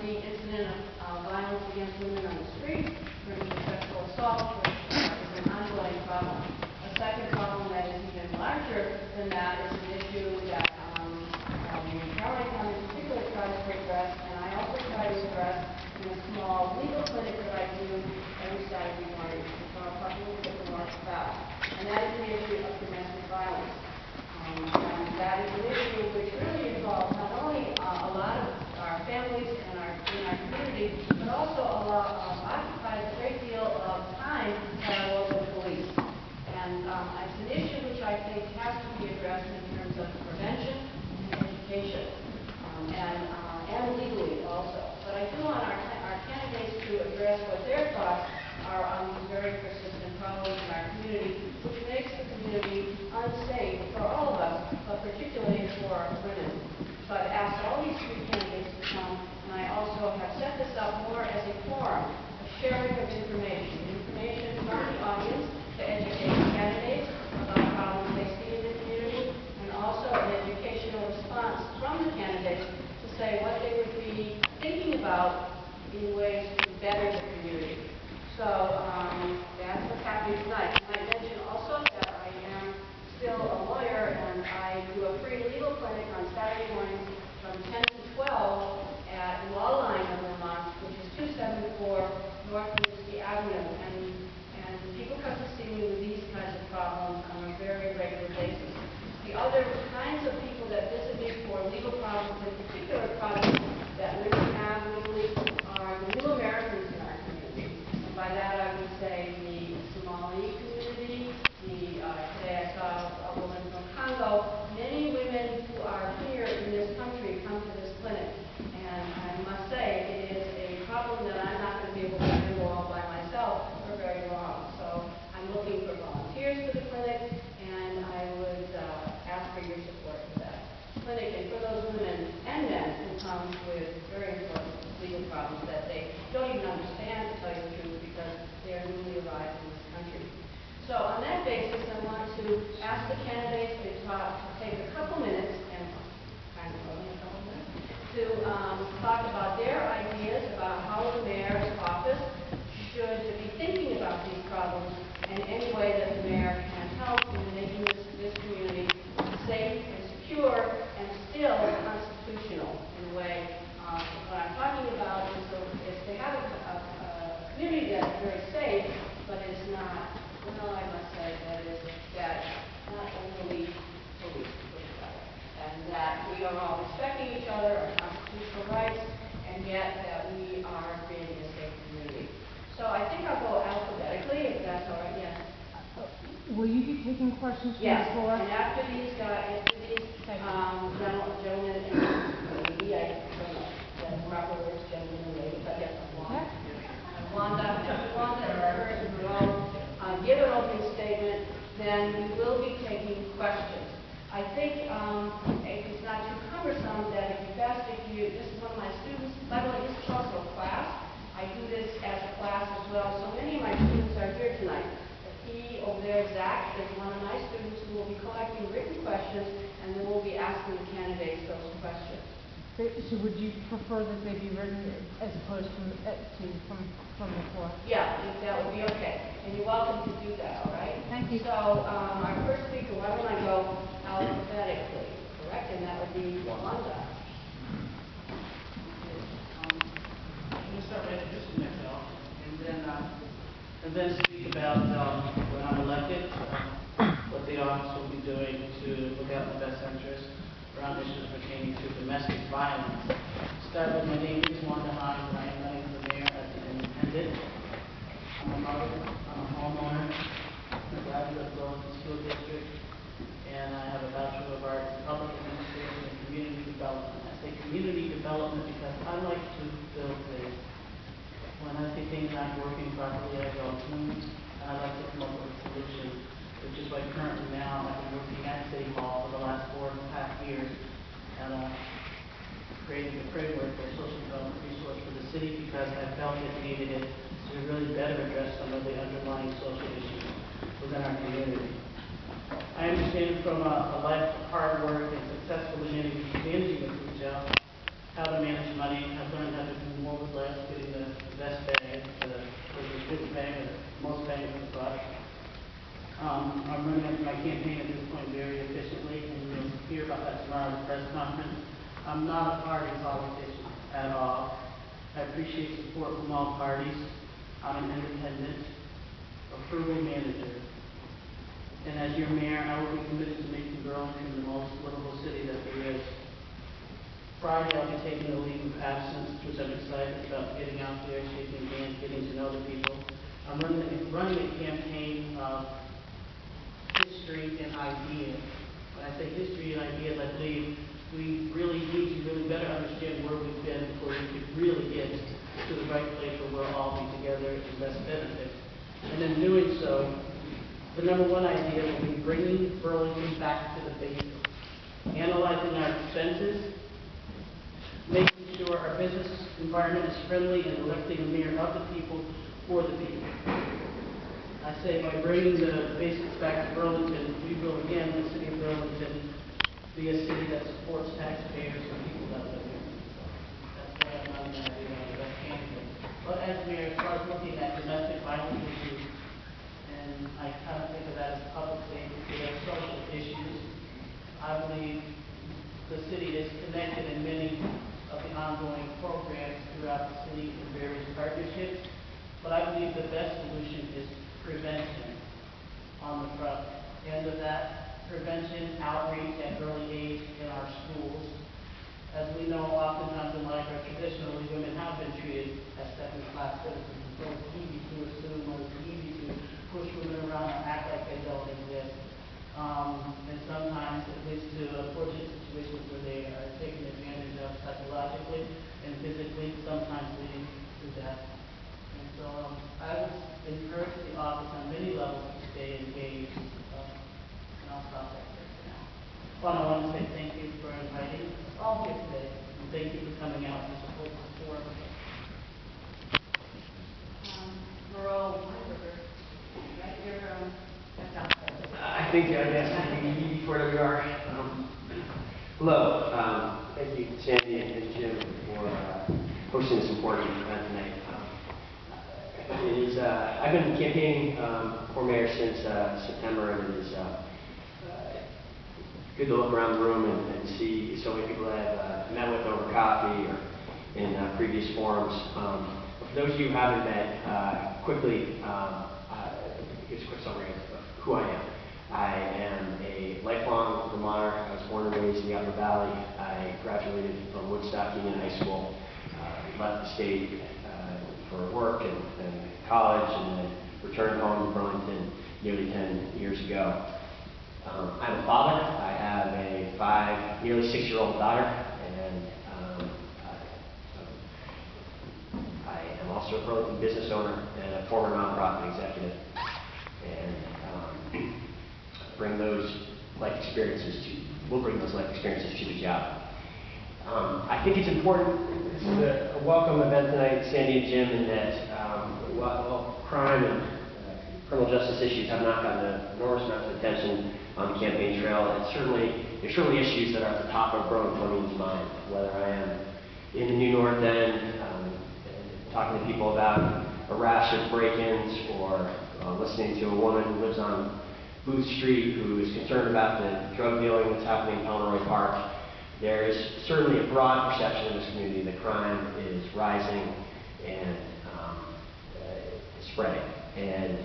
the incident of violence against women on the street, for sexual assault, which is an ongoing problem. A second problem that is even larger than that is an issue that Charlie County in particular tries to address, and I also try to address in a small legal clinic that I do every Saturday morning. So I'll talk a little bit more about. And that is the issue of domestic violence. And that is an issue which really involves not only a lot of our families and in our community, but also occupies a great deal of time by our local police. And it's an issue which I think has to be addressed in terms of prevention and education, and legally also. But I do want our candidates to address what their thoughts are on these very persistent problems in our community, which makes the community unsafe for all of us, but particularly for women. So I've asked all these three candidates to come, and I also have set this up more as a forum, a sharing of information from the audience to educate candidates about problems they see in the community, and also an educational response from the candidates to say what they would be thinking about in ways to better the community. So that's what's happening tonight. And I mentioned also that I am still a lawyer, and I do a free legal clinic on Saturday mornings from 10 to 12 at Law Line of Vermont, which is 274 North Winooski Avenue. And people come to see me with these kinds of problems on a very regular basis. The other kinds of people that visit me for legal problems, in particular problems that women have legally, are the new Americans in our community. And by that I would say the Somali community, today I saw a woman from Congo. Many women who are here in this country come to this clinic. And I must say, it is a problem that I'm not going to be able to handle all by myself for very long. So I'm looking for volunteers for the clinic, and I would ask for your support for that clinic and for those women and men who come with very important legal problems that they don't even understand, to tell you the truth, because they are newly arrived in this country. So on that basis, I want to ask the candidates to take a couple minutes, and kind of only a couple minutes, to talk about their ideas about how the mayor's office should be thinking about these problems and any way that the mayor can help in making this community safe and secure and still constitutional in a way. What I'm talking about is to have a community that's very safe, but is not, well, I must say, that not overly police, to put it that way. And that we are all respecting each other, our constitutional rights, and yet that we are creating a safe community. So I think I'll go alphabetically, if that's all right. Yes. Will you be taking questions from the floor? And after these gentlemen and lady, I don't know the proper words, gentlemen and lady, but yes, Wanda and Kurt and Monroe give an opening statement, then we will be taking questions. I think it's not too cumbersome that it'd be best if this is one of my students, by the way, this is also a class. I do this as a class as well, so many of my students are here tonight. He over there, Zach, is one of my students who will be collecting written questions, and then we'll be asking the candidates those questions. So would you prefer that they be written as opposed from the floor? Yeah, I think that would be okay. And you're welcome to do that, all right? Thank you. So our first speaker, why don't I go alphabetically, correct? And that would be Wanda. I'm going to start by introducing myself, and then speak about when I'm elected, what the office will be doing to look out the best interests around issues pertaining to domestic violence. Start with my name is Wanda Hines, and I am running for mayor as an independent. I'm a mother, I'm a homeowner, I'm a graduate of the Burlington School District, and I have a Bachelor of Arts in Public Administration and Community Development. I say community development because I like to build things. When I see things aren't working properly, I go, and I like to come up with a solution, which is why currently now I've been working at City Hall for the last 4.5 years, and creating a framework for a social development resource for the city because I felt it needed it to really better address some of the underlying social issues within our community. I understand from a life of hard work and successfully managing a retail, how to manage money. I've learned how to I'm running my campaign at this point very efficiently, and you'll hear about that tomorrow at the press conference. I'm not a party politician at all. I appreciate support from all parties. I'm an independent, a frugal manager. And as your mayor, I will be committed to making Burlington the most livable city that there is. Friday, I'll be taking a leave of absence, which I'm excited about, getting out there, shaking hands, getting to know the people. I'm running a campaign of history and ideas. When I say history and ideas, I believe we really need to really better understand where we've been before we could really get to the right place where we'll all be together and best benefit. And in doing so, the number one idea will be bringing Burlington back to the basics, analyzing our expenses, making sure our business environment is friendly, and electing a mayor of the people for the people. I say by bringing the basics back to Burlington, we will again, the city of Burlington, be a city that supports taxpayers and people that live here. That's why I'm not going to do that as candidate. But as mayor, as far as looking at domestic violence issues, and I kind of think of that as public safety, as social issues, I believe the city is connected in many of the ongoing programs throughout the city in various partnerships. But I believe the best solution is prevention on the front end of that. Prevention, outreach at early age in our schools. As we know, oftentimes in life, traditionally, women have been treated as second-class citizens. So it's easy to assume, or it's easy to push women around and act like they don't exist. And sometimes it leads to unfortunate situations where they are taken advantage of psychologically and physically, sometimes leading to death. And so I would encourage the office on many levels to stay engaged. And I'll stop right there for now. Well, I want to say thank you for inviting us all here today. And thank you for coming out to support the forum. Moreau, Weinberger, right here, that's out there. I think I'd ask you before we are. Hello. Thank you, Sandy and Jim, for hosting this important event tonight. I've been campaigning for mayor since September, and it is good to look around the room and see so many people that I've met with over coffee or in previous forums. For those of you who haven't met, quickly, here's a quick summary of who I am. I am a lifelong Vermonter. I was born and raised in the Upper Valley. I graduated from Woodstock Union High School, left the state for work and college, and then returned home to Burlington nearly 10 years ago. I'm a father. I have a nearly 6-year-old daughter, and I am also a Burlington business owner and a former nonprofit executive, and we'll bring those life experiences to the job. I think it's important. This is a welcome event tonight, Sandy and Jim, in that while crime and criminal justice issues have not gotten an enormous amount of attention on the campaign trail, there's certainly issues that are at the top of Burlingtonians' mind. Whether I am in the New North End, talking to people about a rash of break-ins, or listening to a woman who lives on Booth Street who is concerned about the drug dealing that's happening in Pomeroy Park. There is certainly a broad perception in this community that crime is rising and spreading. And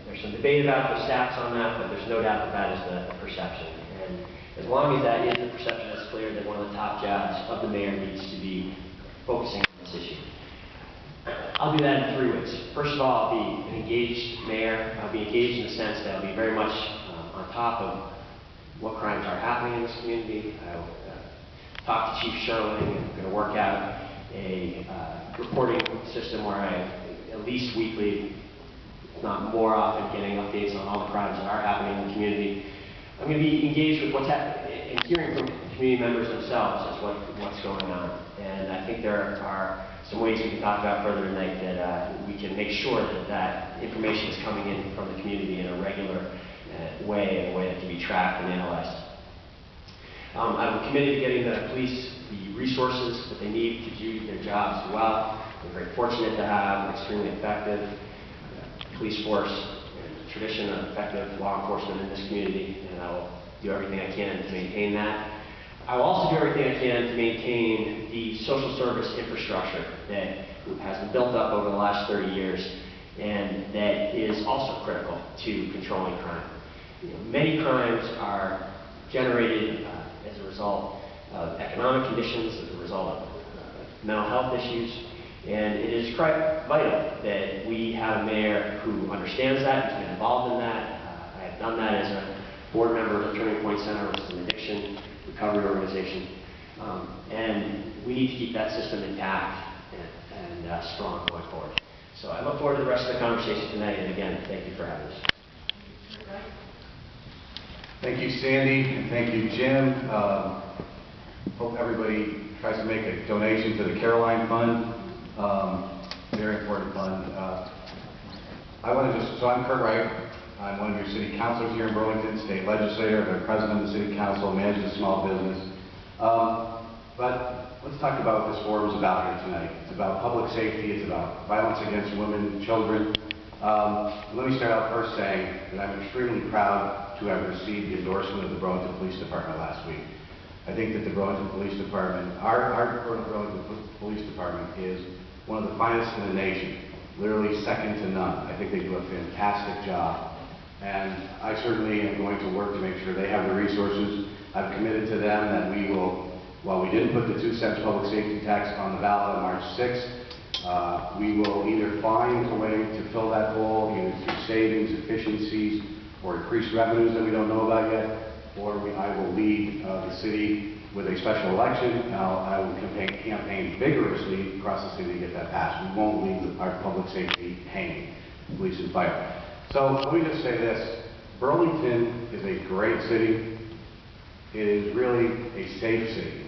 there's some debate about the stats on that, but there's no doubt that that is the perception. And as long as that is the perception, it's clear that one of the top jobs of the mayor needs to be focusing on this issue. I'll do that in 3 ways. First of all, I'll be an engaged mayor. I'll be engaged in the sense that I'll be very much on top of what crimes are happening in this community. I'll talk to Chief Sherling, and I'm going to work out a reporting system where I, at least weekly, if not more often, getting updates on all the crimes that are happening in the community. I'm going to be engaged with what's happening and hearing from community members themselves as what's going on. And I think there are some ways we can talk about further tonight that we can make sure that that information is coming in from the community in a regular way, in a way that can be tracked and analyzed. I'm committed to getting the police the resources that they need to do their jobs well. We're very fortunate to have an extremely effective police force and tradition of effective law enforcement in this community, and I will do everything I can to maintain that. I will also do everything I can to maintain the social service infrastructure that has been built up over the last 30 years and that is also critical to controlling crime. Many crimes are generated as a result of economic conditions, as a result of mental health issues, and it is quite vital that we have a mayor who understands that, who's been involved in that. I have done that as a board member of the Turning Point Center, which is an addiction recovery organization, and we need to keep that system intact and strong going forward. So I look forward to the rest of the conversation tonight, and again, thank you for having us. Thank you, Sandy, and thank you, Jim. Hope everybody tries to make a donation to the Caroline Fund. Very important fund. So I'm Kurt Wright. I'm one of your city councilors here in Burlington, state legislator, I'm the president of the city council, manage a small business. But let's talk about what this forum is about here tonight. It's about public safety, it's about violence against women and children. Let me start out first saying that I'm extremely proud to have received the endorsement of the Burlington Police Department last week. I think that the Burlington Police Department, our Burlington Police Department is one of the finest in the nation, literally second to none. I think they do a fantastic job. And I certainly am going to work to make sure they have the resources. I've committed to them that we will, while we didn't put the 2 cents public safety tax on the ballot on March 6th, we will either find a way to fill that hole, either through savings, efficiencies, or increased revenues that we don't know about yet, or I will lead the city with a special election, and I will campaign vigorously across the city to get that passed. We won't leave our public safety hanging, police and fire. So let me just say this, Burlington is a great city. It is really a safe city.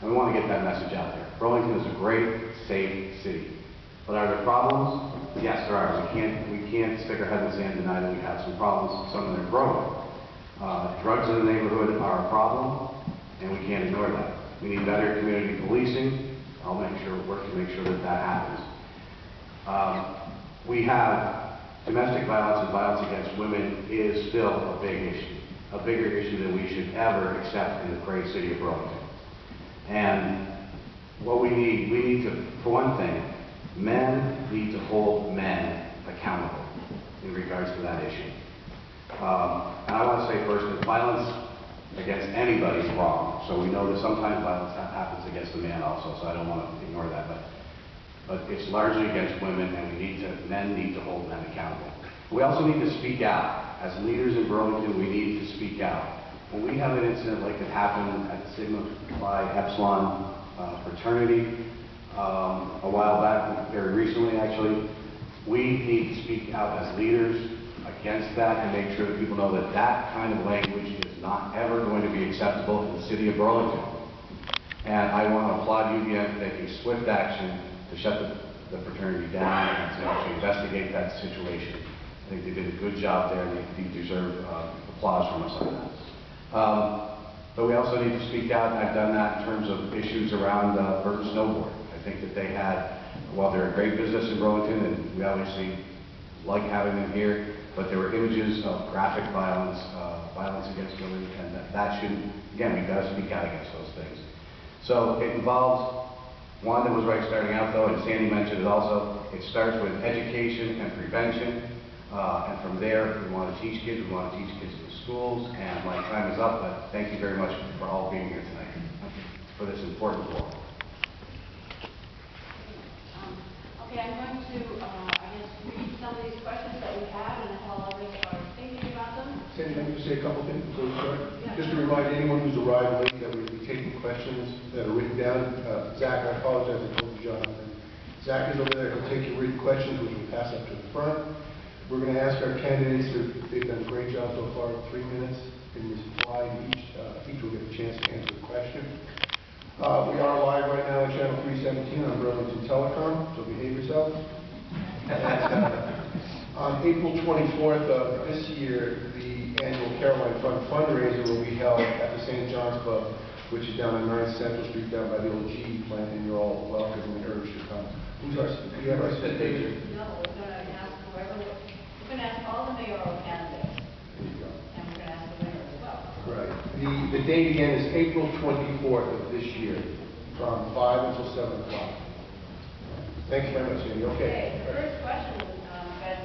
And we want to get that message out there. Burlington is a great, safe city. But are there problems? Yes, there are. We can't stick our head in the sand and deny that we have some problems, some of them are growing. Drugs in the neighborhood are a problem, and we can't ignore that. We need better community policing. I'll work to make sure that that happens. We have domestic violence and violence against women is still a big issue, a bigger issue than we should ever accept in the great city of Burlington. And what we need to, for one thing, men need to hold men accountable in regards to that issue. And I want to say first that violence against anybody is wrong. So we know that sometimes violence happens against a man also, so I don't want to ignore that. But it's largely against women, and men need to hold men accountable. We also need to speak out. As leaders in Burlington, we need to speak out. When we have an incident like that happened at the Sigma Phi Epsilon fraternity a while back, very recently actually, we need to speak out as leaders against that and make sure that people know that that kind of language is not ever going to be acceptable in the city of Burlington. And I want to applaud UVM for taking swift action to shut the fraternity down and to actually investigate that situation. I think they did a good job there, and they deserve applause from us on that. But we also need to speak out, and I've done that in terms of issues around Burton Snowboard. I think that they had, while they're a great business in Burlington, and we obviously like having them here, but there were images of graphic violence, violence against women, and that shouldn't, again, we've got to speak out against those things. So it involves, one that was right starting out though, and Sandy mentioned it also, it starts with education and prevention, and from there we want to teach kids, we want to teach kids in the schools, and my time is up, but thank you very much for all being here tonight for this important forum. Okay, I'm going to, read some of these questions that we have, and then while others are thinking about them. Sandy, let me just say a couple things before we start. Yeah. Just to remind anyone who's arrived late that we'll be taking questions that are written down. Zach, I apologize, I told you, Jonathan. Zach is over there, he'll take your written questions, which we'll pass up to the front. We're going to ask our candidates, they've done a great job so far, 3 minutes in reply to each will get a chance to answer the question. We are live right now on Channel 317 on Burlington Telecom, so behave yourselves. And, on April 24th of this year, the annual Caroline Fund fundraiser will be held at the St. John's Club, which is down on 9th Central Street, down by the old GE plant, and you're all welcome and urged to come. Do you have our state agent? No, we're going to ask whoever We're going to ask all the mayoral candidates, There you go. and we're going to ask the winner as well. Right. The date again is April 24th of this year, from 5 until 7 o'clock. Thank you very much, Andy. Okay, Okay. the first question, guys,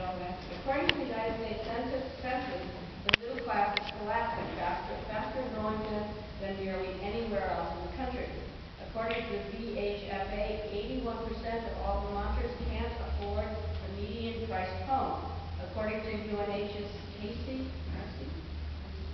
according to the United States Census, the middle class is collapsing faster growing than nearly anywhere else in the country. According to the VHFA, 81% of all Vermonters can't afford the median priced home. According to UNH's Casey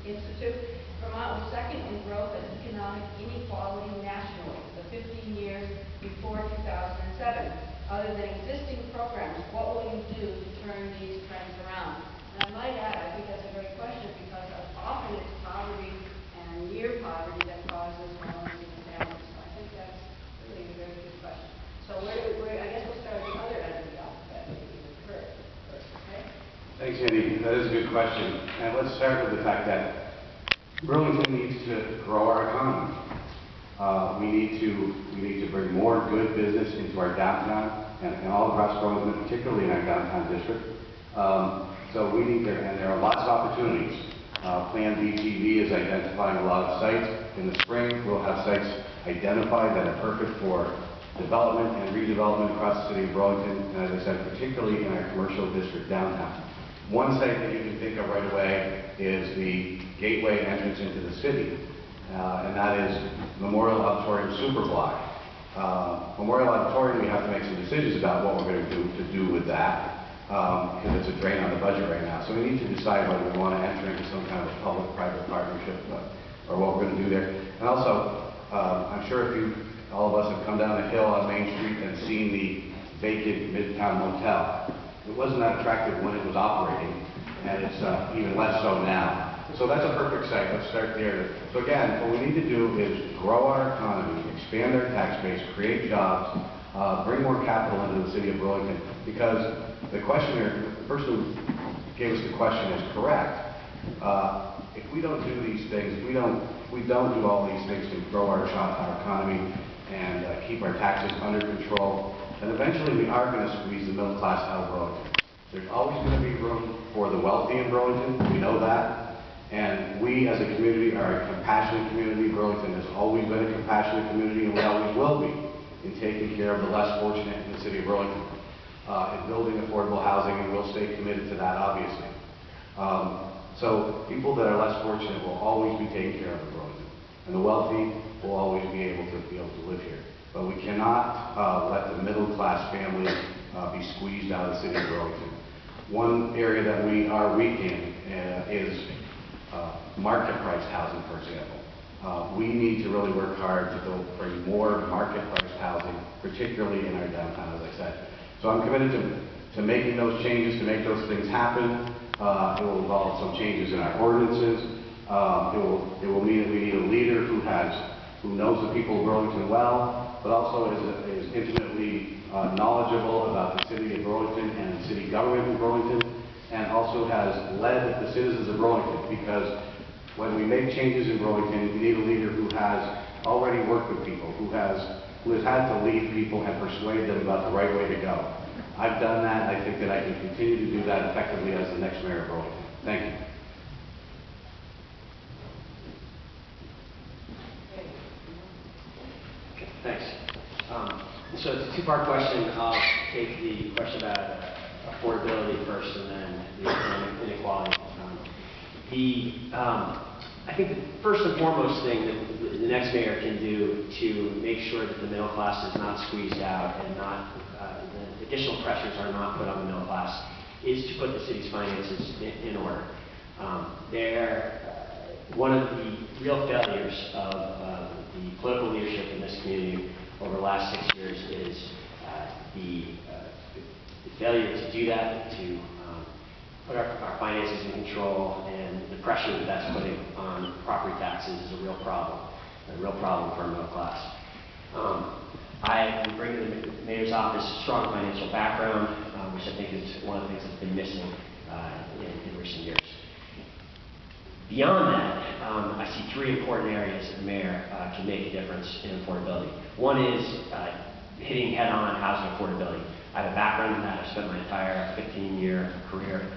Institute, Vermont was second in growth and economic inequality nationally the 15 years before 2007. Other than existing programs, what will you do to turn these trends around? And I might add, I think that's a great question because often it's poverty and near poverty that causes homelessness in families. So I think that's really a very good question. So I guess we'll start with the other end of the alphabet, maybe the curve first, okay? Thanks, Andy. That is a good question. And let's start with the fact that Burlington needs to grow our economy. We need to bring more good business into our downtown and all across Burlington, particularly in our downtown district. So we need to, and there are lots of opportunities. Plan BTV is identifying a lot of sites. In the spring, we'll have sites identified that are perfect for development and redevelopment across the city of Burlington, and as I said, particularly in our commercial district downtown. One site that you can think of right away is the gateway entrance into the city, and that is Memorial Auditorium Superblock. Memorial Auditorium, we have to make some decisions about what we're going to do with that, because it's a drain on the budget right now. So we need to decide whether we want to enter into some kind of a public-private partnership or what we're going to do there. And also, I'm sure all of us have come down the hill on Main Street and seen the vacant Midtown Motel. It wasn't that attractive when it was operating, and it's even less so now. So that's a perfect site. Let's start there. So again, what we need to do is grow our economy, expand our tax base, create jobs, bring more capital into the city of Burlington. Because the questioner, the person who gave us the question is correct. If we don't do these things, if we don't do all these things to grow our economy and keep our taxes under control, then eventually we are going to squeeze the middle class out of Burlington. There's always going to be room for the wealthy in Burlington. We know that. And we as a community are a compassionate community. Burlington has always been a compassionate community, and we always will be in taking care of the less fortunate in the city of Burlington. In building affordable housing, and we'll stay committed to that, obviously. So people that are less fortunate will always be taken care of in Burlington, and the wealthy will always be able to live here. But we cannot let the middle class family be squeezed out of the city of Burlington. One area that we are weak in is market price housing, for example. We need to really work hard to bring more market price housing, particularly in our downtown, as I said. So I'm committed to making those changes, to make those things happen. It will involve some changes in our ordinances. It will mean that we need a leader who knows the people of Burlington well, but also is intimately knowledgeable about the city of Burlington and the city government of Burlington, and also has led the citizens of Burlington. Because when we make changes in Burlington, we need a leader who has already worked with people, who has had to lead people and persuade them about the right way to go. I've done that, and I think that I can continue to do that effectively as the next mayor of Burlington. Thank you. Okay, thanks. So it's a two-part question. I'll take the question about affordability first, and then the economic inequality. I think the first and foremost thing that the next mayor can do to make sure that the middle class is not squeezed out and the additional pressures are not put on the middle class is to put the city's finances in order. One of the real failures of the political leadership in this community over the last 6 years is the failure to do that, to put our finances in control, and the pressure that that's putting on property taxes is a real problem for our middle class. I bring to the mayor's office a strong financial background, which I think is one of the things that's been missing in recent years. Beyond that, I see three important areas that the mayor can make a difference in affordability. One is hitting head-on housing affordability. I have a background in that. I've spent my entire 15-year career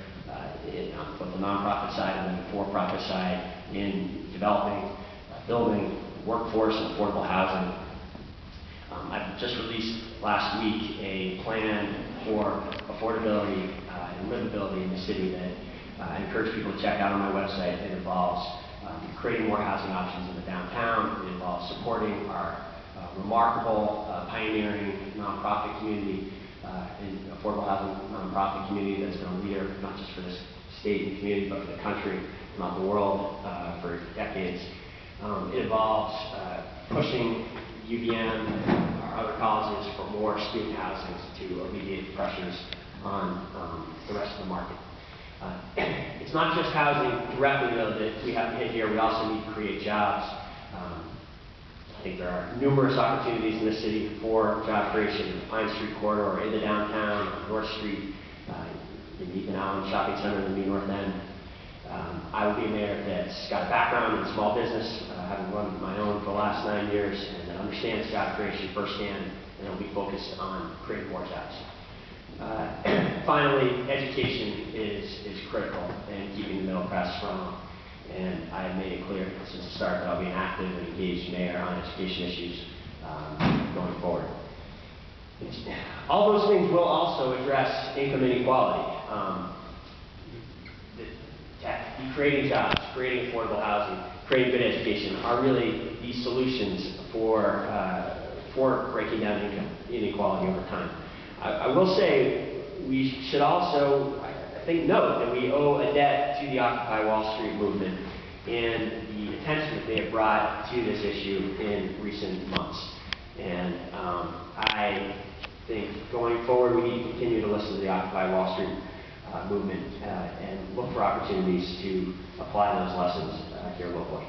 on both the nonprofit side and the for-profit side in developing, building workforce and affordable housing. I've just released last week a plan for affordability and livability in the city that I encourage people to check out on my website. It involves creating more housing options in the downtown. It involves supporting our remarkable, pioneering nonprofit community, and affordable housing nonprofit community that's been a leader not just for this state and community, but for the country, if not the world, for decades. It involves pushing UVM and our other colleges for more student housing to alleviate the pressures on the rest of the market. It's not just housing directly, though, that we have to hit here. We also need to create jobs. I think there are numerous opportunities in the city for job creation in the Pine Street corridor, in the downtown, on North Street, in the Ethan Allen Shopping Center in the New North End. I will be a mayor that's got a background in small business, having run my own for the last 9 years, and that understands job creation firsthand, and I'll be focused on creating more jobs. Finally, education is critical in keeping the middle class strong. And I have made it clear since the start that I'll be an active and engaged mayor on education issues going forward. All those things will also address income inequality. Creating jobs, creating affordable housing, creating good education are really the solutions for breaking down income inequality over time. I will say we should also, I think, note that we owe a debt to the Occupy Wall Street movement and the attention that they have brought to this issue in recent months. And I think going forward we need to continue to listen to the Occupy Wall Street movement and look for opportunities to apply those lessons here locally.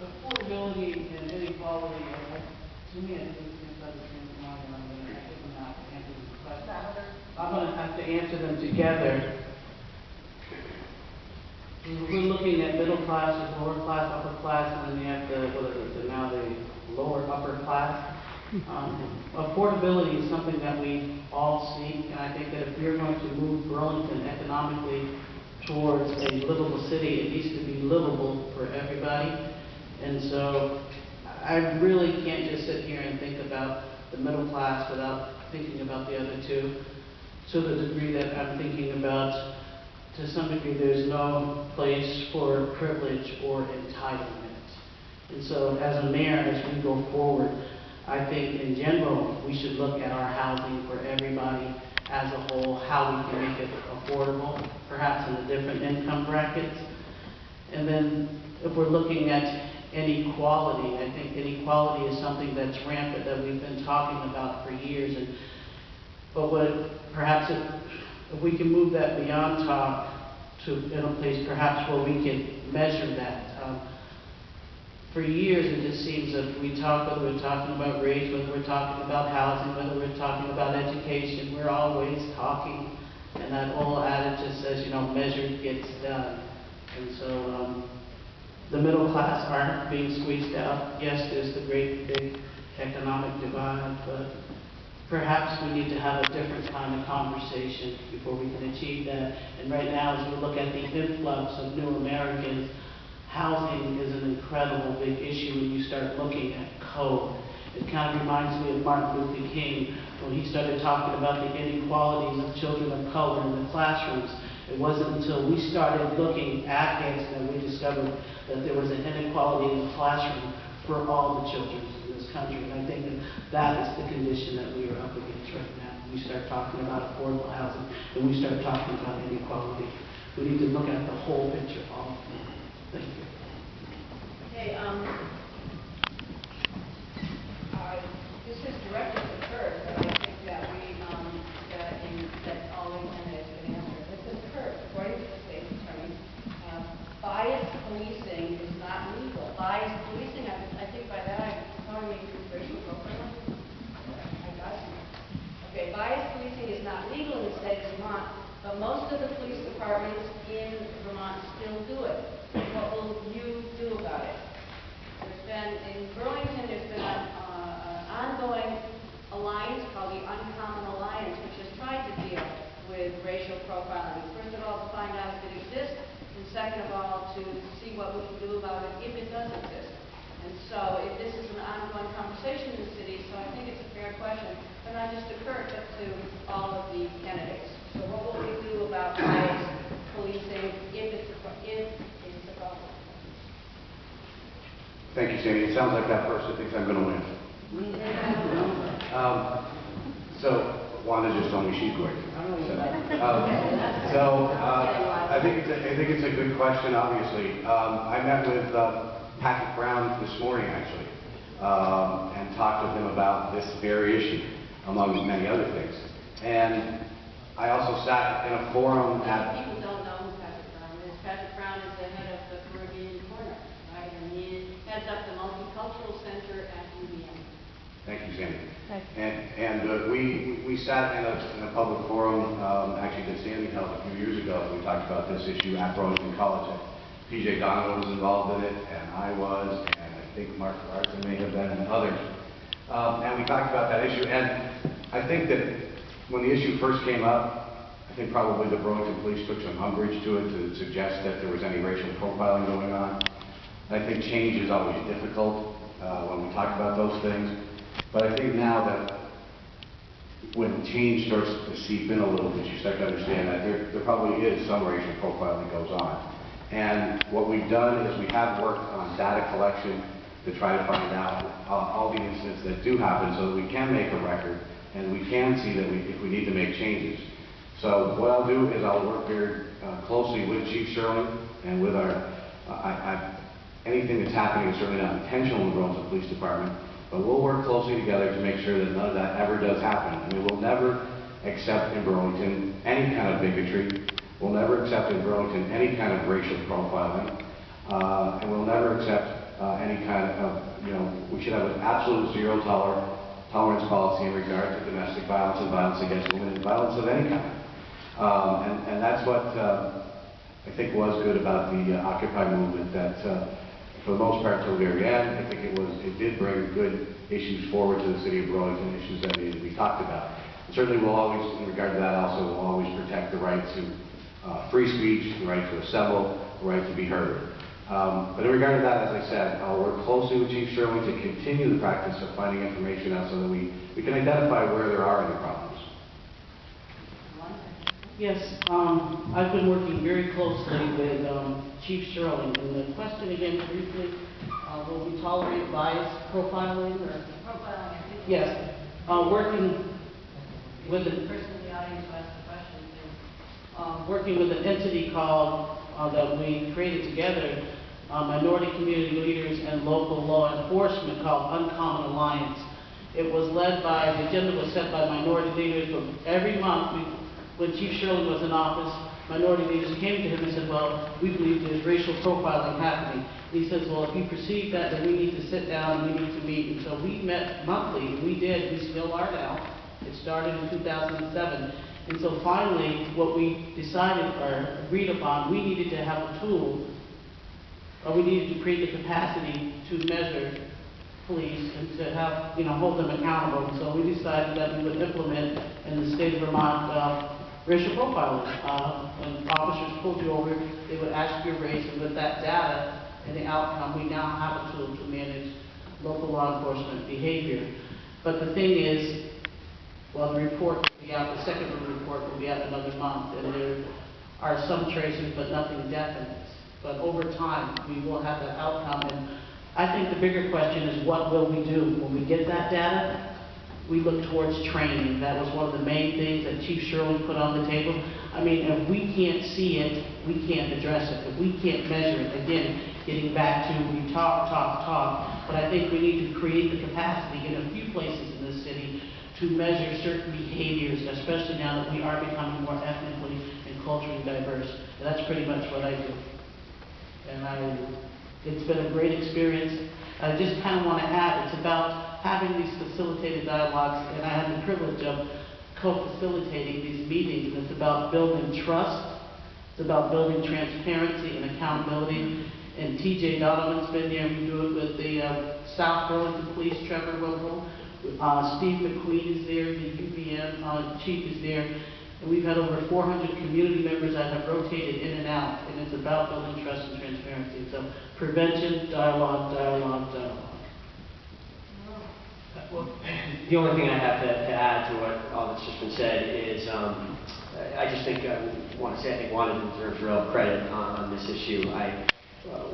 Affordability and inequality, to me, I think it's other things going on, and I think I'm not answering the question. I'm going to have to answer them together. We're looking at middle class, lower class, upper class, and then you have now the lower upper class. Affordability is something that we all seek, and I think that if we're going to move Burlington economically towards a livable city, it needs to be livable for everybody. And so I really can't just sit here and think about the middle class without thinking about the other two, to the degree that I'm thinking about, to some degree, there's no place for privilege or entitlement. And so as a mayor, as we go forward, I think in general, we should look at our housing for everybody as a whole, how we can make it affordable, perhaps in the different income brackets. And then if we're looking at inequality, I think inequality is something that's rampant that we've been talking about for years. But perhaps if we can move that beyond talk to in a place perhaps where we can measure that. For years, it just seems that we talk, whether we're talking about race, whether we're talking about housing, whether we're talking about education, we're always talking, and that old adage just says, measured gets done. And so the middle class aren't being squeezed out. Yes, there's the great big economic divide, but perhaps we need to have a different kind of conversation before we can achieve that. And right now, as we look at the influx of new Americans, housing is an incredible big issue when you start looking at code. It kind of reminds me of Martin Luther King when he started talking about the inequalities of children of color in the classrooms. It wasn't until we started looking at this that we discovered that there was an inequality in the classroom for all the children in this country. And I think that is the condition that we are up against right now. We start talking about affordable housing and we start talking about inequality. We need to look at the whole picture all of them. Thank you. Okay, this is directed to Kurt, but I think that that all intended has been answered. This is Kurt, according to the state's attorney, biased policing is not legal. Biased policing, I think by that I'm calling it racial profiling. I got it. Okay, biased policing is not legal in the state of Vermont, but most of the police departments in Vermont still do it. What will you do about it? In Burlington, there's been an ongoing alliance called the Uncommon Alliance, which has tried to deal with racial And so if this is an ongoing conversation in the city, so I think it's a fair question, but not just to Kurt, but to all of the candidates. So what will we do about bias policing if it's a problem? Thank you, Sandy. It sounds like that person thinks I'm going to win. So, Wanda just told me she's going to. I think it's a good question, obviously. I met with Patrick Brown this morning, actually, and talked with him about this very issue, among many other things. And I also sat in a forum at... People don't know who Patrick Brown is. Patrick Brown is the head of the Caribbean Corner, right? And he heads up the Multicultural Center at UVM. Thank you, Sandy. Thank And we sat in a public forum, actually that Sandy held a few years ago. We talked about this issue at Burlington College. P.J. Donovan was involved in it, and I was, and I think Mark Larson may have been, and others. And we talked about that issue. And I think that when the issue first came up, I think probably the Burlington Police took some umbrage to it to suggest that there was any racial profiling going on. I think change is always difficult when we talk about those things. But I think now that when change starts to seep in a little bit, you start to understand that there probably is some racial profiling that goes on. And what we've done is we have worked on data collection to try to find out all the incidents that do happen so that we can make a record and we can see that if we need to make changes. So what I'll do is I'll work very closely with Chief Sherling and with our, anything that's happening is certainly not intentional in the Burlington Police Department, but we'll work closely together to make sure that none of that ever does happen. I mean, we'll never accept in Burlington any kind of bigotry. We'll never accept in Burlington any kind of racial profiling. And we'll never accept any kind of, we should have an absolute zero tolerance policy in regard to domestic violence and violence against women and violence of any kind. And that's what I think was good about the Occupy movement, that for the most part until the very end, I think it did bring good issues forward to the city of Burlington, issues that needed to be talked about. And certainly we'll always, in regard to that also, we'll always protect the right to free speech, the right to assemble, the right to be heard. But in regard to that, as I said, I'll work closely with Chief Sherling to continue the practice of finding information out so that we can identify where there are any problems. Yes, I've been working very closely with Chief Sherling. And the question again, briefly, will we tolerate bias profiling? Or? Profiling, I think. Yes, working with the person in the audience who asked the question is working with an entity called that we created together, minority community leaders and local law enforcement, called Uncommon Alliance. It was led by, the agenda was set by minority leaders, but every month, when Chief Sherling was in office, minority leaders came to him and said, well, we believe there's racial profiling happening. And he says, well, if you perceive that, then we need to sit down and we need to meet. And so we met monthly, and we still are now. It started in 2007. And so finally, what we decided or agreed upon, we needed to have a tool, or we needed to create the capacity to measure police and to have, hold them accountable. And so we decided that we would implement in the state of Vermont racial profiling. When officers pulled you over, they would ask your race, and with that data and the outcome, we now have a tool to manage local law enforcement behavior. But the thing is, well, the report will be out, the second report will be out another month, and there are some traces, but nothing definite. But over time, we will have that outcome. And I think the bigger question is, what will we do when we get that data? We look towards training. That was one of the main things that Chief Sherling put on the table. I mean, if we can't see it, we can't address it. If we can't measure it, again, getting back to we talk, but I think we need to create the capacity in a few places in this city to measure certain behaviors, especially now that we are becoming more ethnically and culturally diverse. And that's pretty much what I do. And it's been a great experience. I just kind of want to add, it's about having these facilitated dialogues, and I have the privilege of co-facilitating these meetings, and it's about building trust, it's about building transparency and accountability. And T.J. Donovan's been there. We do it with the South Burlington Police, Trevor Winkle. Steve McQueen is there, the UVM chief is there. And we've had over 400 community members that have rotated in and out, and it's about building trust and transparency. So prevention, dialogue, dialogue, dialogue. Well, the only thing I have to add to what all that's just been said is I just think I want to say I think one deserves real credit on this issue.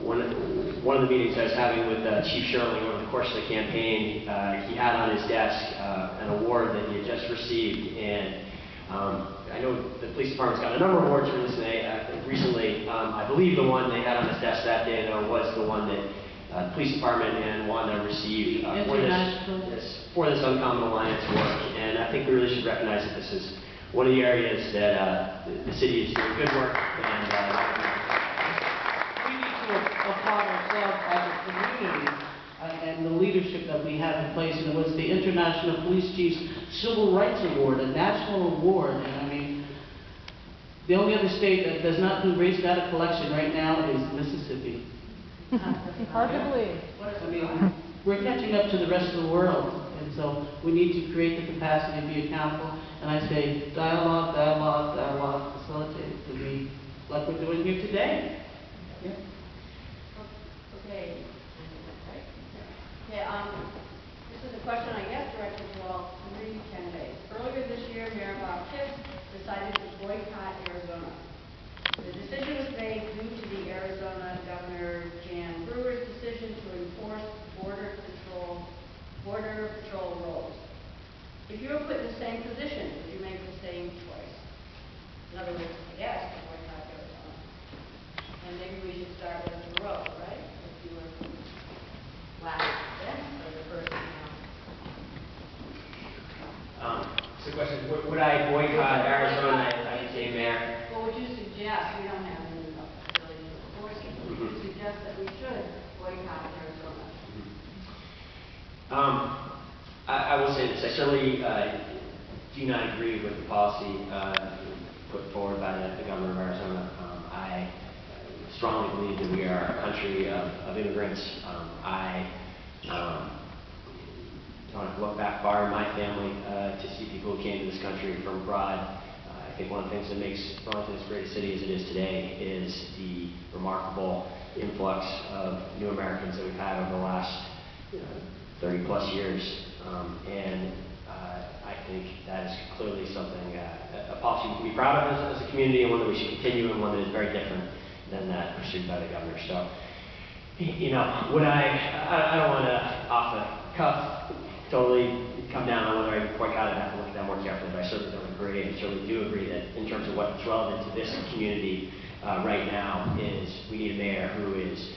One of the meetings I was having with Chief Sherling over the course of the campaign, he had on his desk an award that he had just received, and I know the police department's got a number of awards for this, and recently, I believe the one they had on his desk that day, though, was the one that the police department and Wanda received for this Uncommon Alliance work. And I think we really should recognize that this is one of the areas that the city is doing good work, and We need to applaud ourselves as a community and the leadership that we have in place. And it was the International Police Chiefs Civil Rights Award, a national award. And I mean, the only other state that does not do race data collection right now is Mississippi. Hard to believe. I mean, we're catching up to the rest of the world, and so we need to create the capacity to be accountable. And I say dialogue, dialogue, dialogue, facilitate to be like we're doing here today. Yeah. Okay. Yeah, this is a question, I guess, directed to all three candidates. Earlier this year, Mayor Bob Tiff decided to boycott Arizona. The decision was made due to the Arizona Governor Jan Brewer's decision to enforce border patrol rules. If you were put in the same position, would you make the same choice? In other words, yes, to boycott Arizona. And maybe we should start with the road, right? If you were last then, or the first now. So the question is, would I boycott Arizona if I became mayor? What would you suggest? We don't have any ability to enforce it. Would you suggest that we should boycott Arizona? I will say this. I certainly do not agree with the policy put forward by the governor of Arizona. I strongly believe that we are a country of immigrants. I don't have to look back far in my family to see people who came to this country from abroad. I think one of the things that makes Burlington as great a city as it is today is the remarkable influx of new Americans that we've had over the last 30 plus years. And I think that is clearly something, a policy we can be proud of as a community, and one that we should continue, and one that is very different than that pursued by the governor. So, would I don't want to off the cuff totally come down on whether I boycott it. I have to look at that more carefully, but I certainly don't agree. I certainly do agree that in terms of what's relevant to this community right now is we need a mayor who is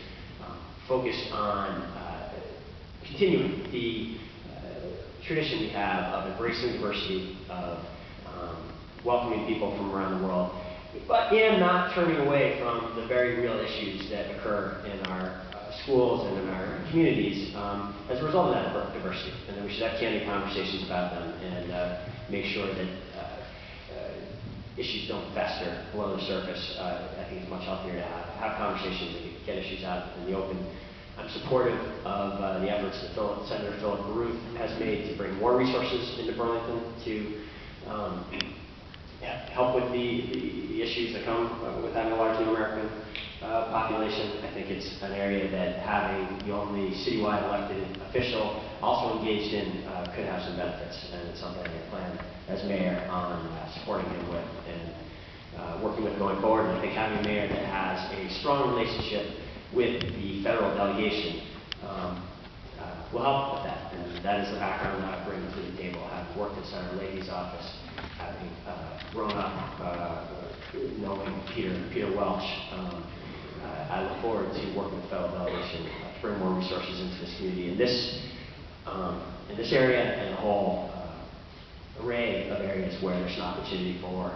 focused on continuing the tradition we have of embracing diversity, of welcoming people from around the world, and not turning away from the very real issues that occur in our schools and in our communities as a result of that diversity. And then we should have candid conversations about them and make sure that issues don't fester below the surface. I think it's much healthier to have conversations and get issues out in the open. I'm supportive of the efforts that Senator Philip Baruth has made to bring more resources into Burlington to help with the issues that come with having a large new American population. I think it's an area that having the only citywide elected official also engaged in could have some benefits, and it's something I plan as mayor on supporting him with and working with going forward. And I think having a mayor that has a strong relationship with the federal delegation will help with that. And that is the background that I bring to the table. I've worked at Senator Leahy's office, having grown up knowing Peter Welch. I look forward to working with the federal delegation to bring more resources into this community in this area and a whole array of areas where there's an opportunity for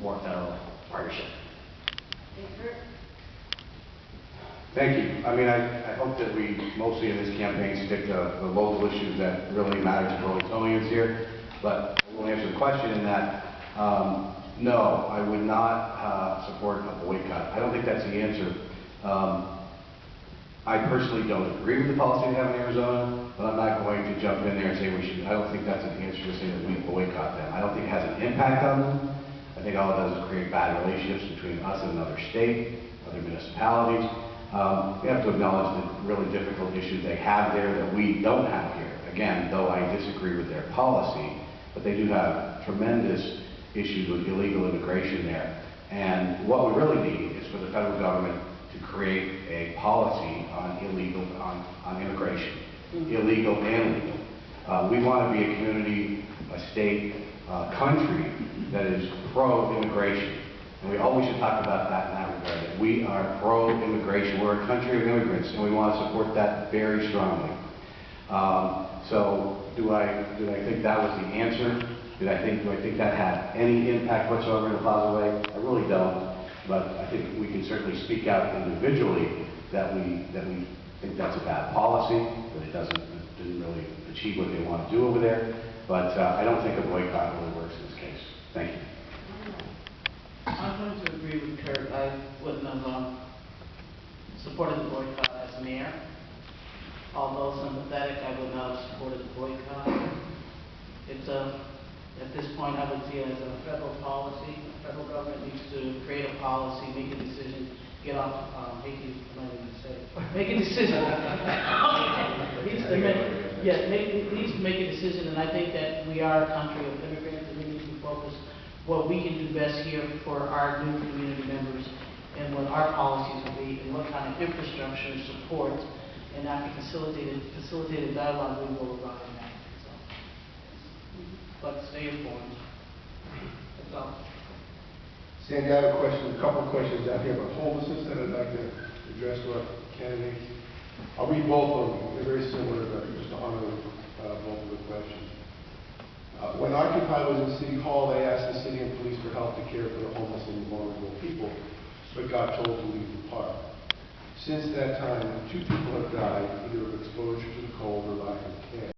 more federal partnership. Thank you. I mean, I hope that we mostly in this campaign stick to the local issues that really matter to Burlingtonians here. But I will answer the question in that, no, I would not support a boycott. I don't think that's the answer. I personally don't agree with the policy we have in Arizona, but I'm not going to jump in there and say we should. I don't think that's an answer to say that we boycott them. I don't think it has an impact on them. I think all it does is create bad relationships between us and another state, other municipalities. We have to acknowledge the really difficult issues they have there that we don't have here. Again, though I disagree with their policy, but they do have tremendous issues with illegal immigration there. And what we really need is for the federal government to create a policy on immigration, illegal and legal. We want to be a community, a state, country that is pro-immigration. And we always should talk about that in that regard, that we are pro-immigration. We're a country of immigrants, and we want to support that very strongly. So do I think that was the answer? Do I think that had any impact whatsoever in the Plaza Way? I really don't. But I think we can certainly speak out individually that we think that's a bad policy, that it didn't really achieve what they want to do over there. But I don't think a boycott really works in this case. Thank you. I'm going to agree with Kurt. I wouldn't have supported the boycott as mayor. Although sympathetic, I would not have supported the boycott. It's at this point, I would see it as a federal policy. The federal government needs to create a policy, make a decision, get off, make a decision. Needs to make a decision, and I think that we are a country of immigrants, and we need to focus what we can do best here for our new community members, and what our policies will be, and what kind of infrastructure and support, and after facilitated dialogue, we will arrive at that. But stay informed. That's all. Sandy, I have a couple of questions out here about homelessness that I'd like to address to our candidates. I'll read both of them. They're very similar, but just to honor both of the questions. When Occupy was in City Hall, they asked the city and police for help to care for the homeless and vulnerable people, but got told to leave the park. Since that time, 2 people have died, either of exposure to the cold or lack of care.